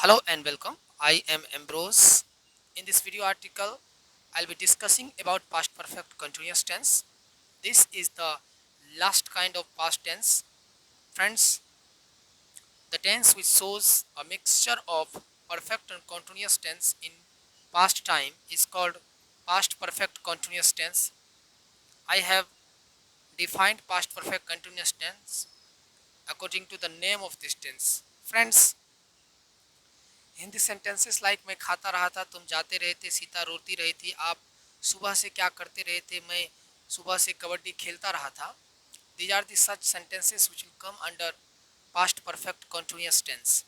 Hello and welcome. I am Ambrose. In this video article, I'll be discussing about past perfect continuous tense. This is the last kind of past tense. Friends, the tense which shows a mixture of perfect and continuous tense in past time is called past perfect continuous tense. I have defined past perfect continuous tense according to the name of this tense. Friends, Hindi sentences like मैं खाता रहा था, तुम जाते रहे थे, सीता रोती रही थी, आप सुबह से क्या करते रहे थे, मैं सुबह से कबड्डी खेलता रहा था. These are the such sentences which will come under past perfect continuous tense.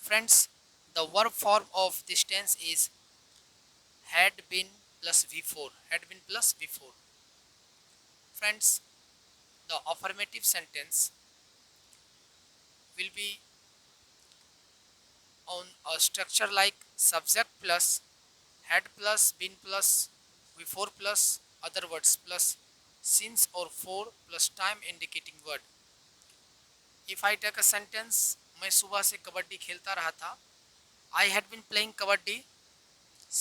Friends, the verb form of this tense is had been plus v4. Had been plus v4. Friends, the affirmative sentence will be on a structure like subject plus had plus been plus before plus other words plus since or for plus time indicating word. If I take a sentence, मैं सुबह से कबड्डी खेलता रहा था. I had been playing kabaddi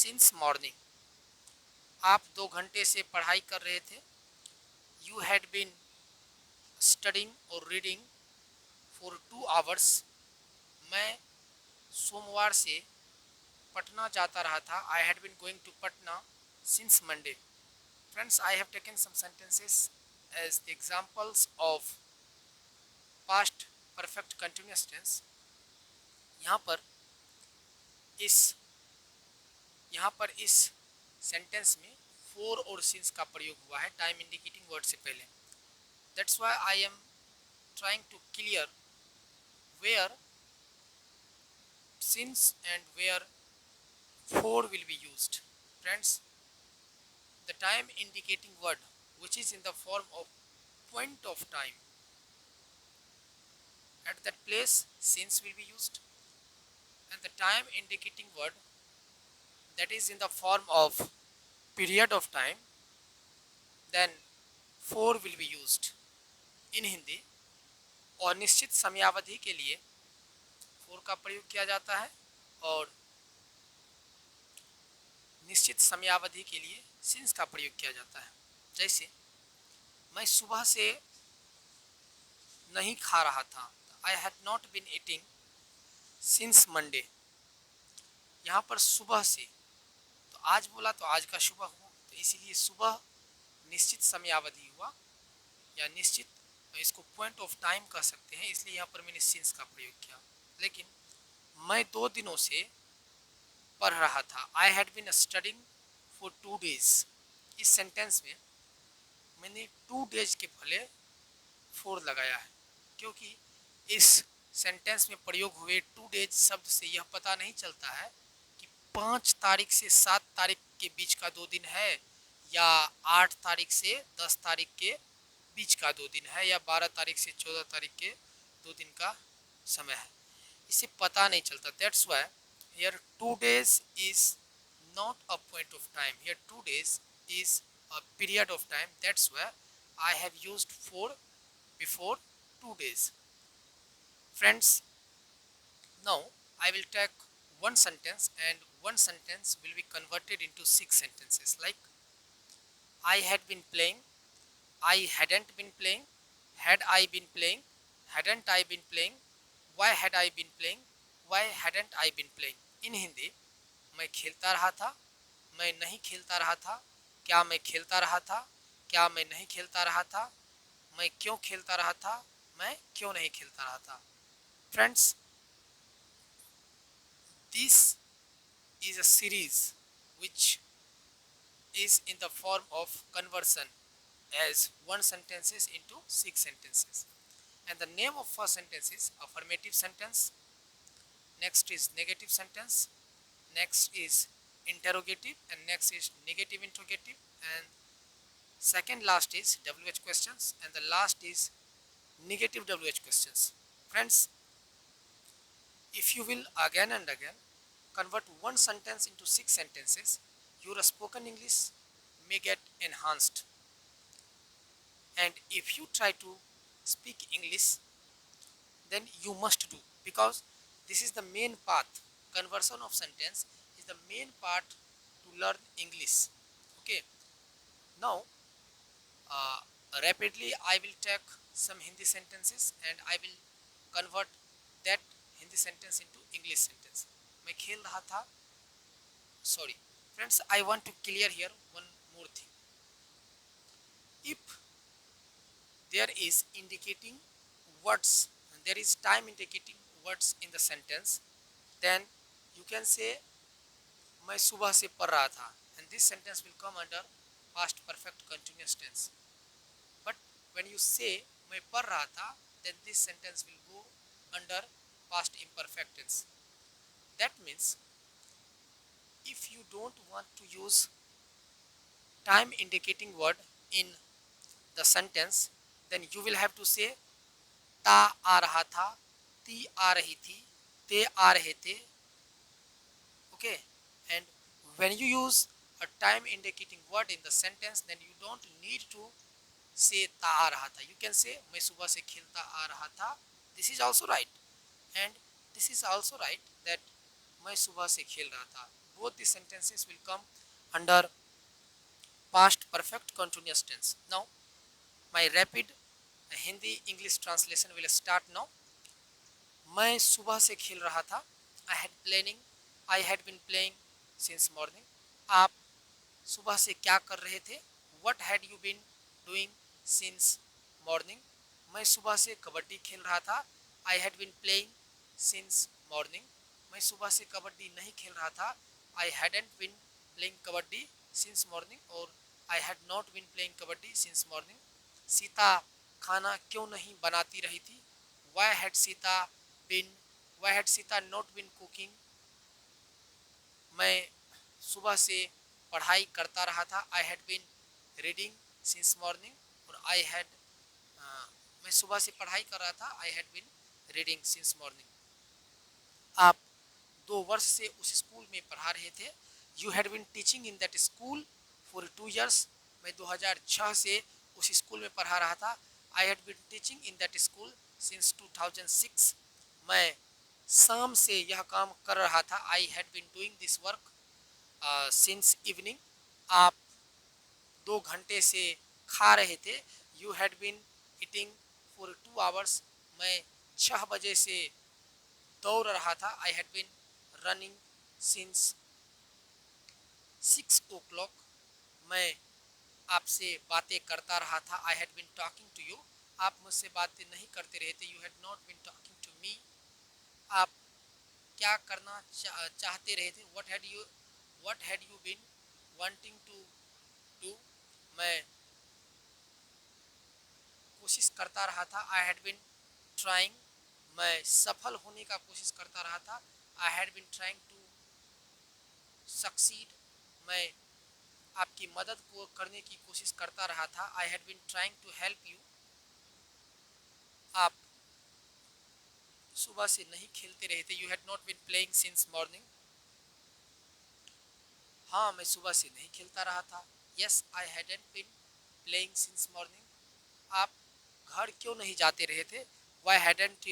since morning. आप 2 घंटे से पढ़ाई कर रहे थे. You had been studying or reading for 2 hours. मैं सोमवार से पटना जाता रहा था. I had been going to Patna since Monday. Friends, I have taken some sentences as the examples of past perfect continuous tense. यहाँ पर इस सेंटेंस में for और since का प्रयोग हुआ है टाइम इंडिकेटिंग वर्ड से पहले. That's why I am trying to clear where since and where for will be used. Friends, the time indicating word which is in the form of point of time, at that place since will be used, and the time indicating word that is in the form of period of time, then for will be used in Hindi. और निश्चित समयावधि के लिए for का प्रयोग किया जाता है और निश्चित समयावधि के लिए since का प्रयोग किया जाता है. जैसे मैं सुबह से नहीं खा रहा था. I had not been eating since Monday. यहाँ पर सुबह से तो आज बोला तो आज का सुबह हुआ, तो इसीलिए सुबह निश्चित समयावधि हुआ या निश्चित, इसको पॉइंट ऑफ टाइम कह सकते हैं, इसलिए यहाँ पर मैंने सिंस का प्रयोग किया. लेकिन मैं 2 दिनों से पढ़ रहा था. I had been studying for 2 days. इस सेंटेंस में मैंने 2 days के पहले फोर लगाया है, क्योंकि इस सेंटेंस में प्रयोग हुए 2 days शब्द से यह पता नहीं चलता है कि 5 तारीख से 7 तारीख के बीच का 2 दिन है या 8 तारीख से 10 तारीख के बीच का 2 दिन है या 12 तारीख से 14 तारीख के 2 दिन का समय है. इसे पता नहीं चलता. That's why here 2 days is not a point of time. Here 2 days is a period of time. That's why I have used for before 2 days. Friends, now I will take one sentence and one sentence will be converted into 6 sentences like I had been playing, I hadn't been playing, had I been playing, hadn't I been playing, why had I been playing, why hadn't I been playing. In Hindi, मैं खेलता रहा था, मैं नहीं खेलता रहा था, क्या मैं खेलता रहा था, क्या मैं नहीं खेलता रहा था, मैं क्यों खेलता रहा था, मैं क्यों नहीं खेलता रहा था. Friends, this is a series which is in the form of conversion as one sentences into 6 sentences. And the name of first sentence is affirmative sentence, next is negative sentence, next is interrogative, and next is negative interrogative, and second last is WH questions, and the last is negative WH questions. Friends, if you will again and again convert one sentence into 6 sentences, your spoken English may get enhanced. And if you try to speak English, then you must do, because this is the main path. Conversion of sentence is the main part to learn English. Okay, now uh, rapidly I will take some Hindi sentences and I will convert that Hindi sentence into English sentence. मैं खेल रहा था, sorry friends, I want to clear here one more thing. If there is indicating words, there is time indicating words in the sentence, then you can say मैं सुबह से पढ़ रहा था, and this sentence will come under past perfect continuous tense. But when you say मैं पढ़ रहा था, then this sentence will go under past imperfect tense. That means if you don't want to use time indicating word in the sentence, then you will have to say ता आ रहा था, ती आ रही थी, ते आ रहे थे. Okay, and when you use a time indicating word in the sentence, then you don't need to say ता आ रहा था. You can say मैं सुबह से खेलता आ रहा था. This is also right, and this is also right that मैं सुबह से खेल रहा था. Both the sentences will come under past perfect continuous tense. Now my rapid Hindi English translation will start now. मैं सुबह से खेल रहा था. I had been playing since morning. आप सुबह से क्या कर रहे थे? What had you been doing since morning? मैं सुबह से कबड्डी खेल रहा था. I had been playing since morning. मैं सुबह से कबड्डी नहीं खेल रहा था. I hadn't been playing kabaddi since morning, और I had not been playing kabaddi since morning. Sita खाना क्यों नहीं बनाती रही थी? Why had Sita not been cooking? मैं सुबह से पढ़ाई करता रहा था. I had been reading since morning, और मैं सुबह से पढ़ाई कर रहा था. I had been reading since morning. आप 2 वर्ष से उस स्कूल में पढ़ा रहे थे. You had been teaching in that school for 2 years. मैं 2006 से उस स्कूल में पढ़ा रहा था. I had been teaching in that school since 2006. मैं शाम से यह काम कर रहा था. I had been doing this work since evening. आप 2 घंटे से खा रहे थे. You had been eating for 2 hours. मैं 6 बजे से दौड़ रहा था. I had been running since 6 o'clock. मैं आपसे बातें करता रहा था. I had been talking to you. आप मुझसे बातें नहीं करते रहे थे. You had not been talking to me. आप क्या करना चाहते रहे थे? What had you been wanting to do? मैं कोशिश करता रहा था. I had been trying. मैं सफल होने का कोशिश करता रहा था. I had been trying to succeed. मैं आपकी मदद को करने की कोशिश करता रहा था. I had been trying to help you. आप सुबह से नहीं खेलते रहे थे. You had not been playing since morning. हाँ, मैं सुबह से नहीं खेलता रहा था. Yes, I hadn't been playing since morning. आप घर क्यों नहीं जाते रहे थे? Why hadn't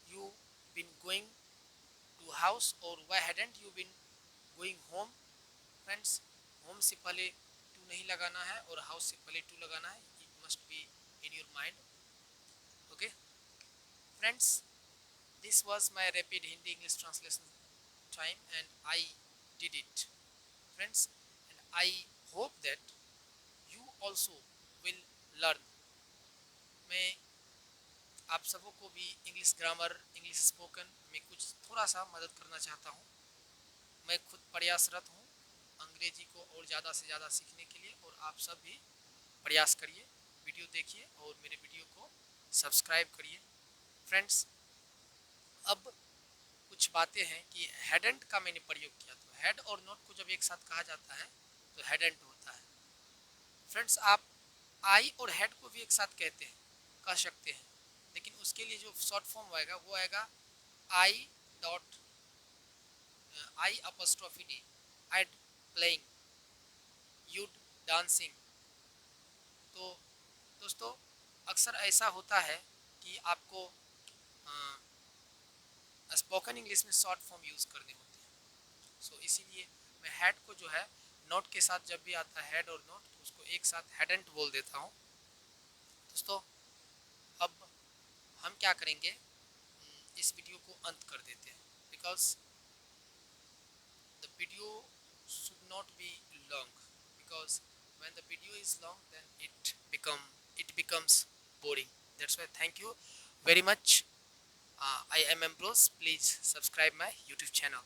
you been going to house, or why hadn't you been going home? Friends, home से पहले to नहीं लगाना है और house से पहले to लगाना है. It must be in your mind. Okay, friends, this was my rapid Hindi English translation time, and I did it, friends, and I hope that you also will learn. मैं आप सबों को भी English grammar, English spoken में कुछ थोड़ा सा मदद करना चाहता हूँ. मैं खुद प्रयासरत हूँ अंग्रेजी को और ज़्यादा से ज़्यादा सीखने के लिए, और आप सब भी प्रयास करिए. वीडियो देखिए और मेरे वीडियो को सब्सक्राइब करिए. फ्रेंड्स, अब कुछ बातें हैं कि हैडंट का मैंने प्रयोग किया. तो हैड और नॉट को जब एक साथ कहा जाता है तो हैडंट होता है. फ्रेंड्स, आप आई और हैड को भी एक साथ कह सकते हैं, लेकिन उसके लिए जो शॉर्ट फॉर्म आएगा वो आएगा आई अपॉस्ट्रोफी डी. आइड प्लेइंग, यूड डांसिंग. तो दोस्तों, अक्सर ऐसा होता है कि आपको स्पोकन इंग्लिश में शॉर्ट फॉर्म यूज़ करने होते हैं। सो इसीलिए मैं हेड को जो है नोट के साथ जब भी आता है हेड और नोट तो उसको एक साथ हेडेंट बोल देता हूँ। दोस्तों अब हम क्या करेंगे, इस वीडियो को अंत कर देते हैं, because the video should not be long, because when the video is long then it becomes boring. That's why thank you very much. I am Ambrose. Please subscribe my YouTube channel.